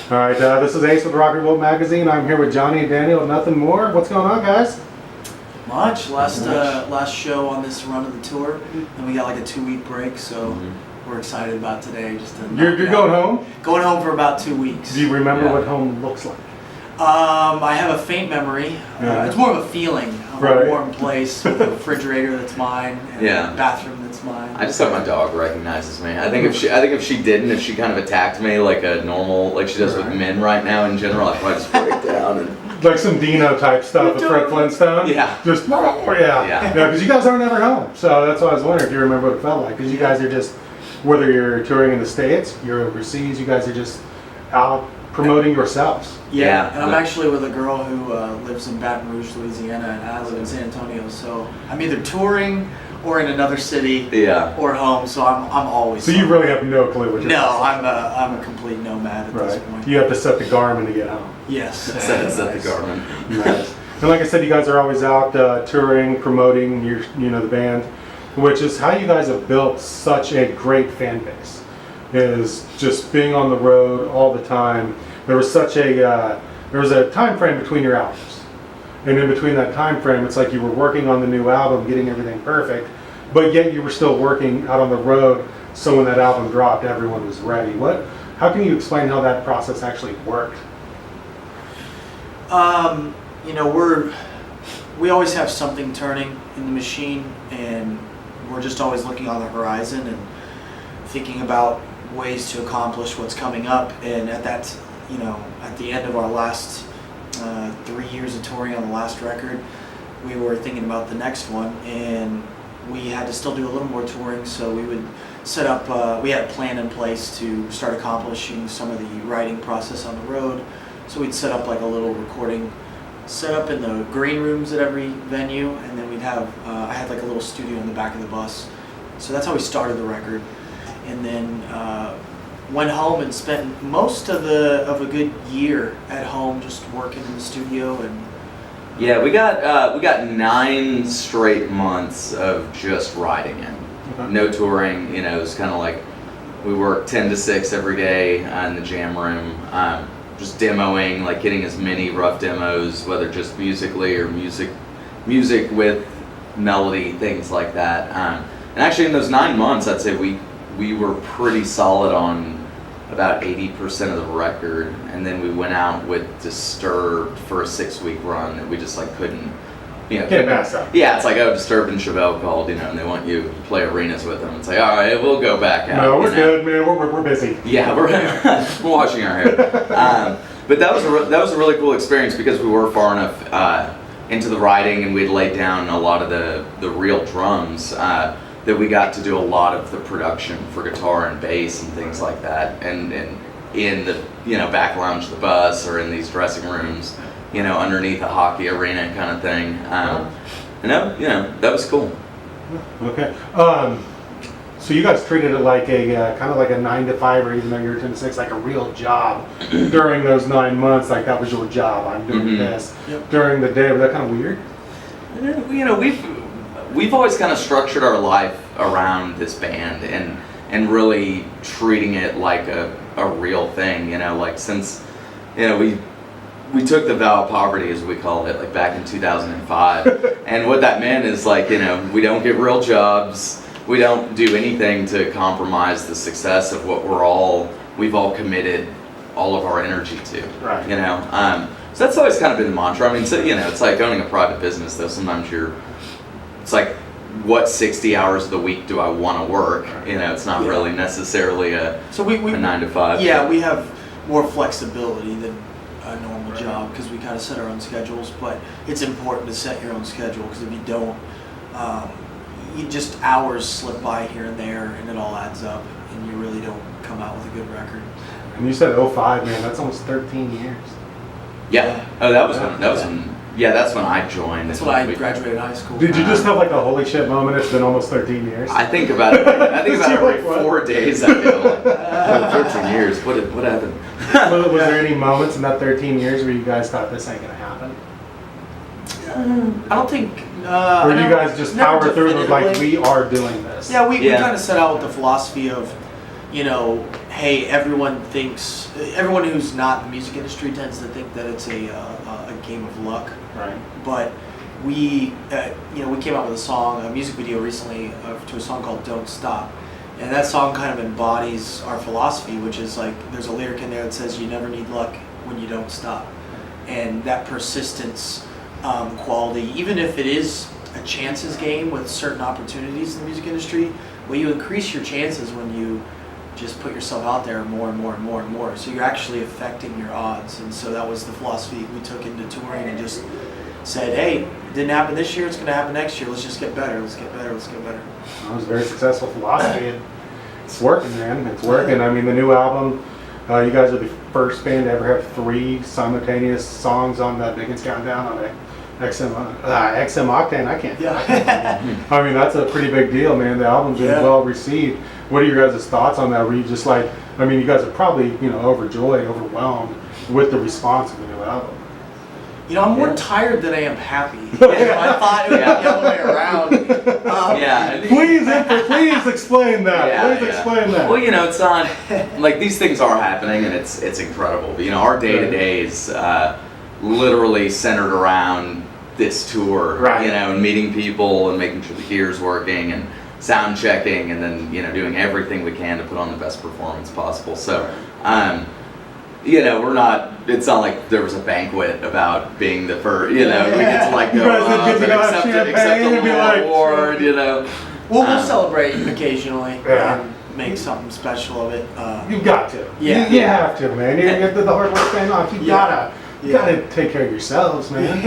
All right, this is Ace with RockRevolt magazine. I'm here with Johnny and Daniel. Nothing more. What's going on, guys? Much. Last show on this run of the tour, and we got like a 2-week break, so we're excited about today. Just to You're going home? Going home for about 2 weeks. Do you remember what home looks like? I have a faint memory. It's more of a feeling of a warm place with a refrigerator that's mine and a bathroom that's mine. I just hope my dog recognizes me. I think if she didn't, if she kind of attacked me like a normal, like she does with men right now in general, I'd probably just break down and. Like some Dino type stuff with Fred Flintstone? Yeah. Just, yeah, because you guys aren't ever home. So that's why I was wondering if you remember what it felt like. Because you guys are just, whether you're touring in the States, you're overseas, you guys are just out promoting yourselves. Yeah, and I'm actually with a girl who lives in Baton Rouge, Louisiana, and I live in San Antonio. So I'm either touring or in another city or home. So I'm always. So you really have no clue what you're doing. No, I'm a complete nomad at this point. You have to set the Garmin to get home. Yes. Set the Garmin. Nice. And like I said, you guys are always out touring, promoting the band, which is how you guys have built such a great fan base. Is just being on the road all the time. There was a time frame between your albums, and in between that time frame, it's like you were working on the new album, getting everything perfect, but yet you were still working out on the road. So when that album dropped, everyone was ready. How can you explain how that process actually worked? We always have something turning in the machine, and we're just always looking on the horizon and thinking about ways to accomplish what's coming up. And at the end of our last 3 years of touring on the last record, we were thinking about the next one, and we had to still do a little more touring, so we would set up, we had a plan in place to start accomplishing some of the writing process on the road. So we'd set up like a little recording setup in the green rooms at every venue, and then we'd have, I had like a little studio in the back of the bus. So that's how we started the record. And then went home and spent most of a good year at home just working in the studio. And yeah, we got 9 straight months of just writing it. No touring. It was kind of like we worked 10 to 6 every day in the jam room, just demoing, like getting as many rough demos, whether just musically or music with melody, things like that. And actually in those 9 months, I'd say we were pretty solid on about 80% of the record, and then we went out with Disturbed for a 6-week run that we just like couldn't get past that. Yeah, it's like, Disturbed and Chevelle called, and they want you to play arenas with them. It's like, all right, we'll go back out. No, we're good, man. We're busy. Yeah, we're washing our hair. But that was a really cool experience because we were far enough into the writing, and we'd laid down a lot of the real drums. That we got to do a lot of the production for guitar and bass and things like that, and in the back lounge of the bus or in these dressing rooms, underneath a hockey arena kind of thing. And that was cool. Okay. So you guys treated it like a kind of like a 9 to 5, or even though you're 10 to 6, like a real job during those 9 months. Like that was your job. I'm doing this during the day. Was that kind of weird? We've always kind of structured our life around this band and really treating it like a real thing, like since, we took the vow of poverty, as we call it, like back in 2005. And what that meant is like, we don't get real jobs. We don't do anything to compromise the success of what we've all committed all of our energy to, right. So that's always kind of been the mantra. I mean, so, it's like owning a private business, though. Sometimes it's like, what 60 hours of the week do I want to work? It's not really necessarily a 9 to 5. Yeah, we have more flexibility than a normal job because we kind of set our own schedules. But it's important to set your own schedule, because if you don't, hours slip by here and there, and it all adds up, and you really don't come out with a good record. And you said 05, man. That's almost 13 years. Yeah. Oh, that was when. Yeah, that's when I joined. That's when I graduated high school. Did you just have like a holy shit moment? It's been almost 13 years. I think about it. Every 4 days. I feel like 13 years. What happened? Was there any moments in that 13 years where you guys thought this ain't gonna happen? I don't think. Or do you guys just power through it like, we are doing this? Yeah, we kind of set out with the philosophy of, hey, everyone who's not in the music industry tends to think that it's a game of luck. Right. But we came out with a music video recently to a song called "Don't Stop," and that song kind of embodies our philosophy, which is like there's a lyric in there that says you never need luck when you don't stop, and that persistence quality, even if it is a chances game with certain opportunities in the music industry, well, you increase your chances when you just put yourself out there more and more and more and more. So you're actually affecting your odds. And so that was the philosophy we took into touring and just said, hey, it didn't happen this year, it's going to happen next year. Let's just get better. Let's get better. Let's get better. That was a very successful philosophy. And it's working, man. It's working. I mean, the new album, you guys are the first band to ever have 3 simultaneous songs on the Biggins Countdown on a XM Octane. I can't. I mean, that's a pretty big deal, man. The album's been well received. What are your guys' thoughts on that? Were you just like, I mean, you guys are probably, overjoyed, overwhelmed with the response of the new album. I'm more tired than I am happy. I thought it would be the other way around. Please explain that. Explain that. Well, it's not like these things are happening, and it's incredible. But, our day-to-day is literally centered around this tour, right. And meeting people and making sure the gear's working and sound checking, and then doing everything we can to put on the best performance possible. So, we're not. It's not like there was a banquet about being the first. We get to like go up and accept a award. We'll celebrate occasionally and make something special of it. You've got to. You have to, man. You get the hard work paying off. You gotta take care of yourselves, man.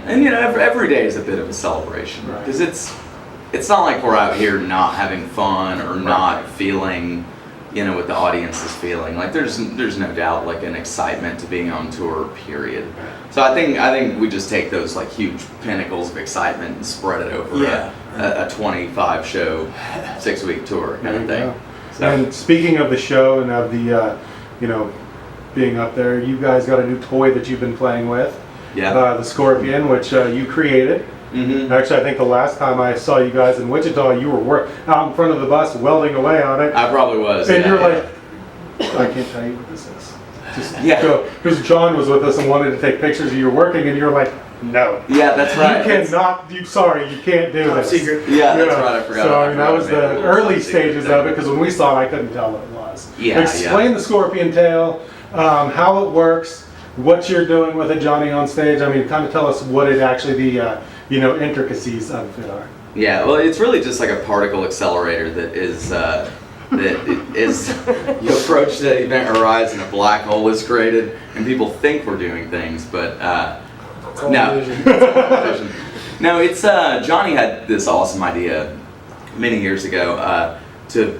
And every day is a bit of a celebration because it's not like we're out here not having fun or not feeling, what the audience is feeling. Like there's no doubt like an excitement to being on tour, period. So I think we just take those like huge pinnacles of excitement and spread it over a 25 show, 6-week tour kind of thing. So. And speaking of the show and of the, being up there, you guys got a new toy that you've been playing with. Yeah. The Scorpion, which you created. Mm-hmm. Actually, I think the last time I saw you guys in Wichita, you were out in front of the bus welding away on it. I probably was. And you're like, I can't tell you what this is. Just go. Because John was with us and wanted to take pictures of you working, and you're like, no. Yeah, that's right. You cannot. You can't do this. Secret. Yeah, that's right. I forgot. So I mean, that was the early stages of it, because when we saw it, I couldn't tell what it was. Explain the Scorpion tail, how it works, what you're doing with it, Johnny, on stage. I mean, kind of tell us what it actually the intricacies of it are. Yeah, well, it's really just like a particle accelerator that is you approach the event horizon, a black hole is created, and people think we're doing things, but no. No, it's Johnny had this awesome idea many years ago to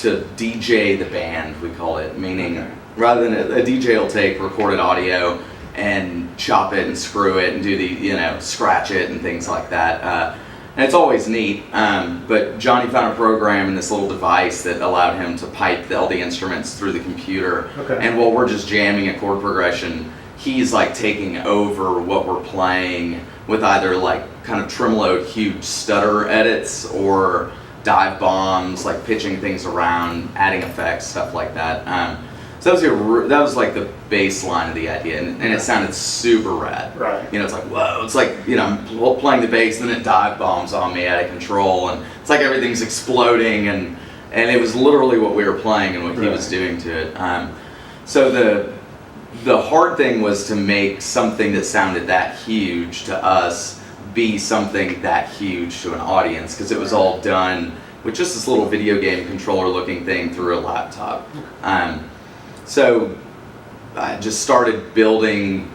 DJ the band, we call it, meaning rather than a DJ will take recorded audio and chop it and screw it and do the scratch it and things like that. And it's always neat, but Johnny found a program and this little device that allowed him to pipe all the instruments through the computer. Okay. And while we're just jamming a chord progression, he's like taking over what we're playing with either like kind of tremoloed huge stutter edits or dive bombs, like pitching things around, adding effects, stuff like that. So that was like the baseline of the idea, and it sounded super rad. Right. It's like, whoa, it's like, I'm playing the bass and then it dive bombs on me out of control, and it's like everything's exploding, and it was literally what we were playing and what he was doing to it. So the hard thing was to make something that sounded that huge to us be something that huge to an audience, because it was all done with just this little video game controller looking thing through a laptop. So I just started building.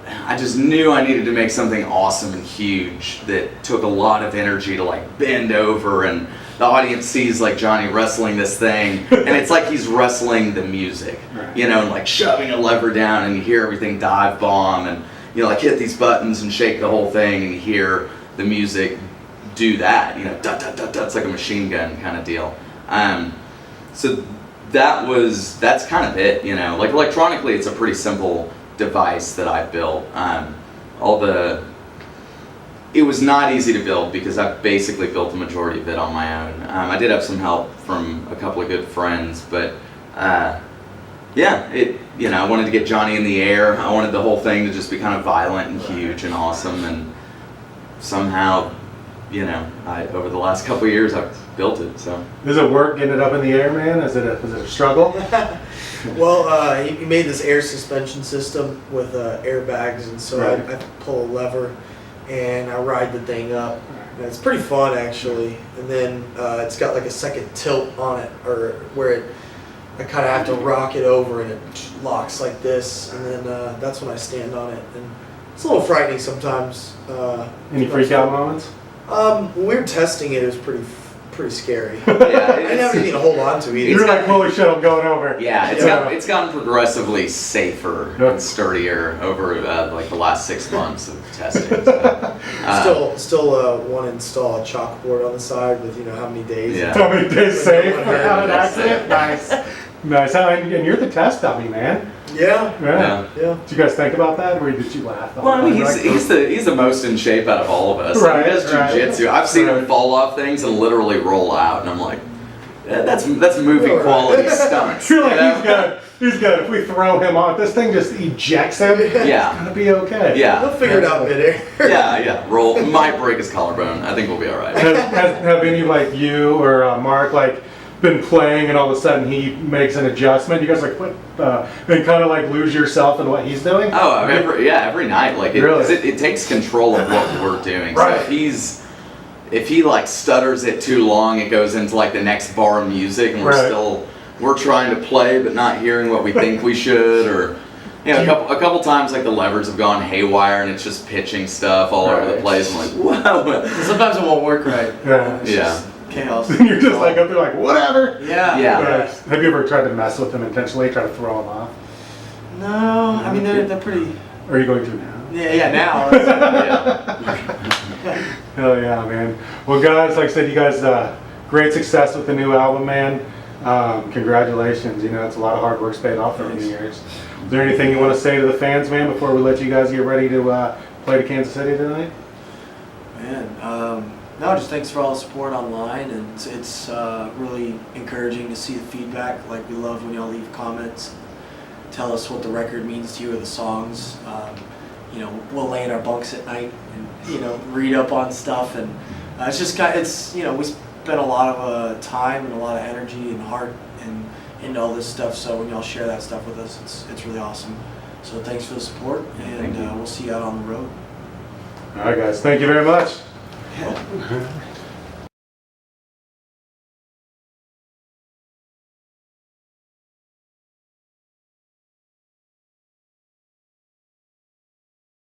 I just knew I needed to make something awesome and huge that took a lot of energy to like bend over, and the audience sees like Johnny wrestling this thing, and it's like he's wrestling the music, and like shoving a lever down, and you hear everything dive bomb, and like hit these buttons and shake the whole thing, and you hear the music do that, dut, dut, dut, dut. It's like a machine gun kind of deal. So that's kind of it, like electronically it's a pretty simple device that I built. It was not easy to build because I basically built the majority of it on my own. I did have some help from a couple of good friends, but yeah, I wanted to get Johnny in the air. I wanted the whole thing to just be kind of violent and huge and awesome, and somehow, over the last couple of years, I've built it. So Does it work getting it up in the air, man? Is it a struggle? Well, he made this air suspension system with airbags, and so Right. I pull a lever and I ride the thing up. And it's pretty fun, actually. And then it's got like a second tilt on it, or where I kind of have to rock it over and it locks like this, and then that's when I stand on it. And it's a little frightening sometimes. Any freak out moments? When we were testing it, it was pretty scary. yeah, I didn't have anything to hold on to either. You're like, holy shit, I'm going over. yeah, it's gotten progressively safer Yep. and sturdier over like the last 6 months of testing. So, Still want to install a chalkboard on the side with how many days. Yeah. How many days safe Yeah. without an accident? Nice. Nice. And you're the test dummy, man. Yeah. yeah. Yeah. Did you guys think about that, or did you laugh? Well, I mean, he's the most in shape out of all of us. Right, He does right. jujitsu. I've seen him Right. fall off things and literally roll out, and I'm like, yeah, that's movie Right. quality stunts. You're like, you know? he's good. If we throw him off, this thing just ejects him. Yeah. It's gonna be okay. Yeah. We'll figure it out midair. Yeah. Roll. Might break his collarbone. I think we'll be all right. Have any like you or Mark been playing and all of a sudden he makes an adjustment? You guys what? And kind of like lose yourself in what he's doing? Oh, I mean, every night. Like Really? it takes control of what we're doing. Right. So if he like stutters it too long, it goes into like the next bar of music, and we're trying to play but not hearing what we think we should, or a couple times like the levers have gone haywire and it's just pitching stuff all over the Right. place. I'm like, whoa. Sometimes it won't work right. Yeah. It's Yeah. just chaos. You're just like up there like, whatever. Yeah. Yeah. Have you ever tried to mess with him intentionally, try to throw him off? No, I mean they're pretty. Or are you going to now? Yeah. Now. Yeah. Hell yeah, man. Well, guys, like I said, you guys, great success with the new album, man. Congratulations. It's a lot of hard work's paid off over the years. Is there anything you want to say to the fans, man, before we let you guys get ready to play to Kansas City tonight? Man, no, just thanks for all the support online, and it's really encouraging to see the feedback. Like, we love when y'all leave comments, tell us what the record means to you or the songs. We'll lay in our bunks at night and read up on stuff, and it's just we spent a lot of time and a lot of energy and heart and into all this stuff. So when y'all share that stuff with us, it's really awesome. So thanks for the support, and we'll see you out on the road. All right, guys. Thank you very much. Yeah.